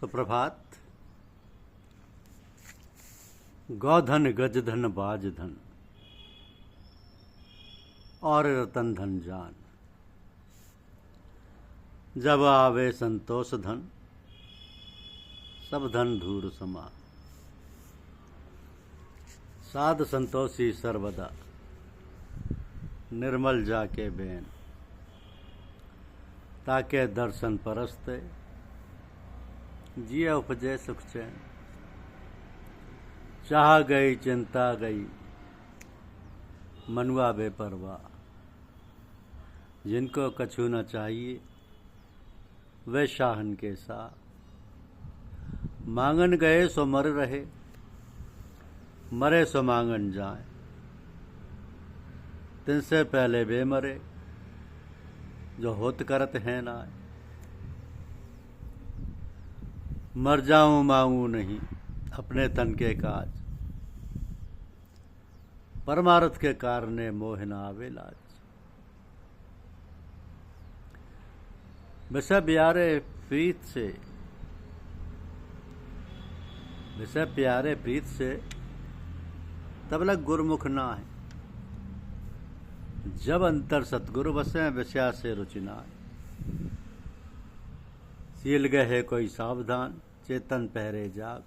सुप्रभात। गौधन गजधन बाजधन और रतन धन जान, जब आवे संतोष धन सब धन धूर समान। साध संतोषी सर्वदा निर्मल जाके बेन, ताके दर्शन परस्ते जिये उपजे सुख चैन। चाह गई चिंता गई मनुआ बेपरवाह, जिनको कछु न चाहिए वे शाहन के सा। मांगन गए सो मर रहे, मरे सो मांगन जाए। तिनसे पहले वे मरे जो होत करत हैं नाय। मर जाऊं मांगू नहीं अपने तन के काज, परमार्थ के कारणे मोह न आवे लाज। विषय प्यारे प्रीत से, विषय प्यारे प्रीत से तब लग गुरुमुख ना है। जब अंतर सतगुरु बसे विषया से रुचि ना है। सील गए कोई सावधान चेतन पहरे जाग।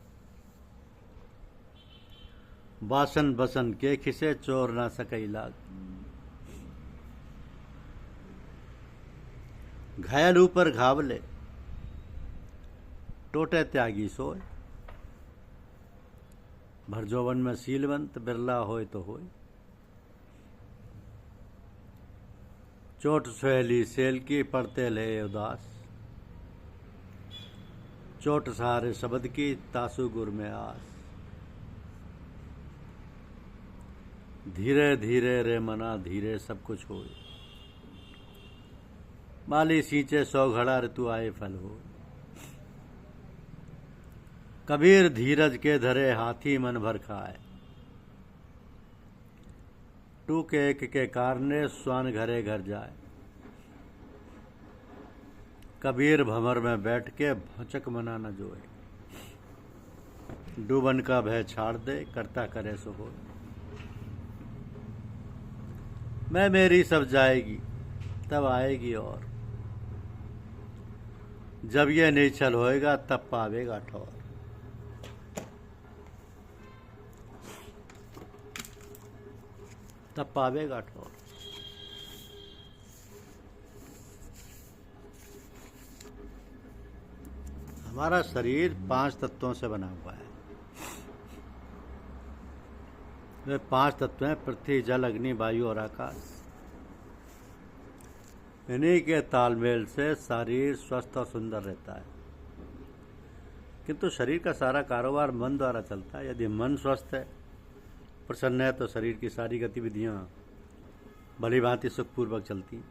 वासन बसन के खिसे चोर ना सकई लाग। घायल ऊपर घावले टोटे त्यागी सोय। भरजोवन में सीलवंत बिरला होय तो होय। चोट सुहेली सेल की पड़ते ले उदास। चोट सहारे शब्द की तासु गुर में आस। धीरे धीरे रे मना धीरे सब कुछ होए। माली सींचे सौ घड़ा ऋतु आए फल हो। कबीर धीरज के धरे हाथी मन भर खाए। टूके एक के कारणे स्वान घरे घर जाए। कबीर भंवर में बैठ के भौचक मना न जोए। डूबन का भय छाड़ दे करता करे सो हो। मैं मेरी सब जाएगी तब आएगी और, जब ये निश्चल होएगा तब पावेगा ठौर। तब पावेगा ठौर। हमारा शरीर 5 तत्वों से बना हुआ है। वे 5 तत्व हैं पृथ्वी जल अग्नि वायु और आकाश। इन्हीं के तालमेल से शरीर स्वस्थ और सुंदर रहता है। किंतु शरीर का सारा कारोबार मन द्वारा चलता है। यदि मन स्वस्थ है, प्रसन्न है, तो शरीर की सारी गतिविधियां भली भांति सुखपूर्वक चलती हैं।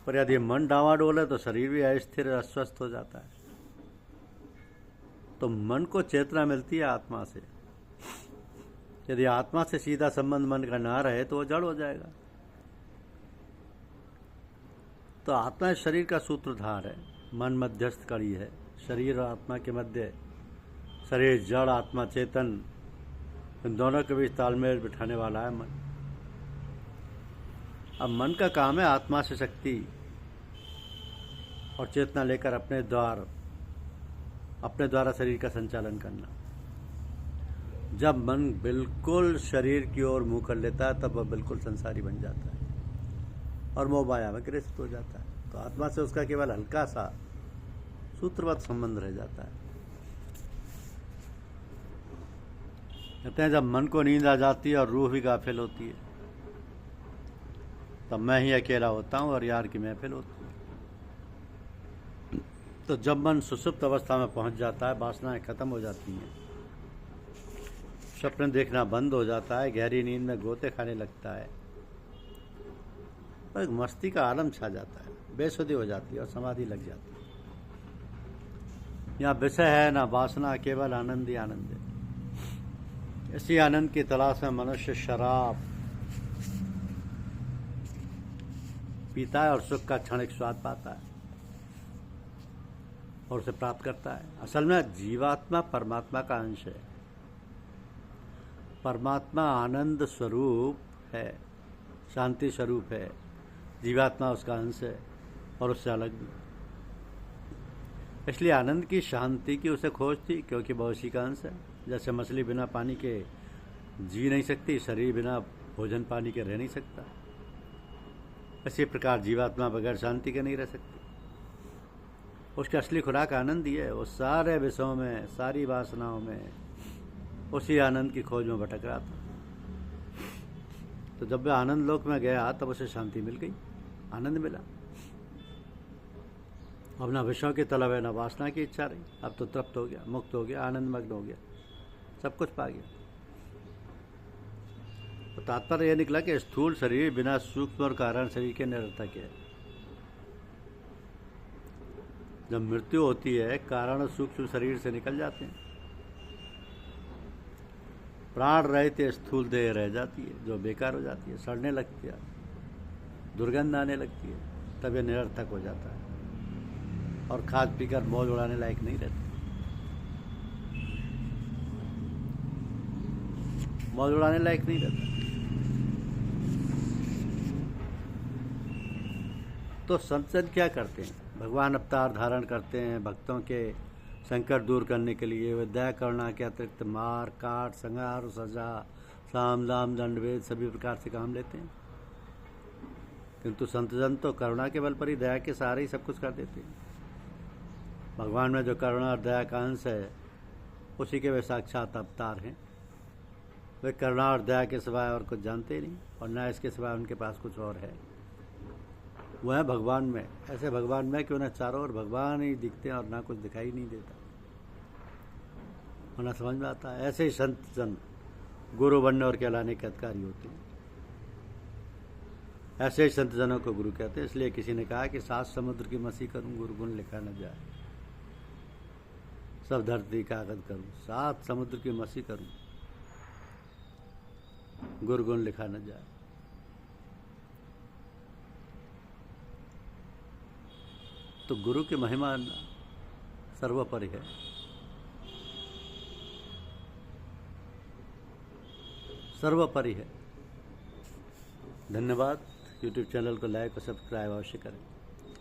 पर यदि मन डावाडोल है तो शरीर भी अस्थिर अस्वस्थ हो जाता है। तो मन को चेतना मिलती है आत्मा से। यदि आत्मा से सीधा संबंध मन का ना रहे तो वो जड़ हो जाएगा। तो आत्मा शरीर का सूत्रधार है, मन मध्यस्थ कड़ी है। शरीर और आत्मा के मध्य शरीर जड़ आत्मा चेतन, इन दोनों के बीच तालमेल बिठाने वाला है मन। अब मन का काम है आत्मा से शक्ति और चेतना लेकर अपने द्वारा शरीर का संचालन करना। जब मन बिल्कुल शरीर की ओर मुंह कर लेता है तब वह बिल्कुल संसारी बन जाता है और मोह माया में ग्रसित हो जाता है। तो आत्मा से उसका केवल हल्का सा सूत्रवत संबंध रह जाता है। कहते हैं जब मन को नींद आ जाती है और रूह भी गाफिल होती है, तब मैं ही अकेला होता हूँ और यार की महफिल होती है। तो जब मन सुसुप्त अवस्था में पहुंच जाता है, वासनाएं खत्म हो जाती हैं, स्वप्न देखना बंद हो जाता है, गहरी नींद में गोते खाने लगता है, और एक मस्ती का आलम छा जाता है, बेसुधी हो जाती है और समाधि लग जाती है। यहाँ विषय है ना वासना, केवल आनंद ही आनंद है। इसी आनंद की तलाश में मनुष्य शराब पीता है और सुख का क्षणिक स्वाद पाता है। और उसे प्राप्त करता है। असल में जीवात्मा परमात्मा का अंश है। परमात्मा आनंद स्वरूप है, शांति स्वरूप है, जीवात्मा उसका अंश है और उससे अलग भी। इसलिए आनंद की, शांति की उसे खोज थी, क्योंकि वह उसी का अंश है। जैसे मछली बिना पानी के जी नहीं सकती, शरीर बिना भोजन पानी के रह नहीं सकता, इसी प्रकार जीवात्मा बगैर शांति के नहीं रह सकती। उसकी असली खुराक आनंद ही है। वो सारे विषयों में, सारी वासनाओं में उसी आनंद की खोज में भटक रहा था। तो जब वह आनंद लोक में गया तब उसे शांति मिल गई, आनंद मिला। अब ना विषयों की तलब है, ना वासना की इच्छा रही। अब तो तृप्त हो गया, मुक्त हो गया, आनंद मग्न हो गया, सब कुछ पा गया। तो तात्पर्य यह निकला कि स्थूल शरीर बिना सूक्ष्म और कारण शरीर के निरर्थक है। जब मृत्यु होती है, कारण सूक्ष्म शरीर से निकल जाते हैं, प्राण रहित स्थूल देह रह जाती है, जो बेकार हो जाती है, सड़ने लगती है, दुर्गंध आने लगती है, तब यह निरर्थक हो जाता है और खा पीकर मौज उड़ाने लायक नहीं रहती। मौज उड़ाने लायक नहीं रहता। तो संतजन क्या करते हैं? भगवान अवतार धारण करते हैं भक्तों के संकट दूर करने के लिए। वे दया करुणा के अतिरिक्त मार काट, संहार, सजा, साम दाम दंड भेद सभी प्रकार से काम लेते हैं। किंतु संतजन तो करुणा के बल पर ही, दया के सहारे ही सब कुछ कर देते हैं। भगवान में जो करुणा और दया का अंश है, उसी के वे साक्षात अवतार हैं। वे करुणा और दया के सिवाय और कुछ जानते ही नहीं, और न इसके सिवाय उनके पास कुछ और है। वह है भगवान में। ऐसे भगवान में कि उन्हें चारों ओर भगवान ही दिखते हैं और ना कुछ दिखाई नहीं देता, उन्हें समझ में आता है। ऐसे ही संत जन गुरु बनने और कहलाने के अधिकारी होते हैं। ऐसे ही संत जनों को गुरु कहते हैं। इसलिए किसी ने कहा कि 7 समुद्र की मसी करूं, गुरु गुण लिखा न जाए। सब धरती कागज करूं, 7 समुद्र की मसी करूं, गुरु गुण लिखा न जाए। तो गुरु की महिमा सर्वोपरि है। सर्वोपरि है। धन्यवाद। यूट्यूब चैनल को लाइक और सब्सक्राइब अवश्य करें।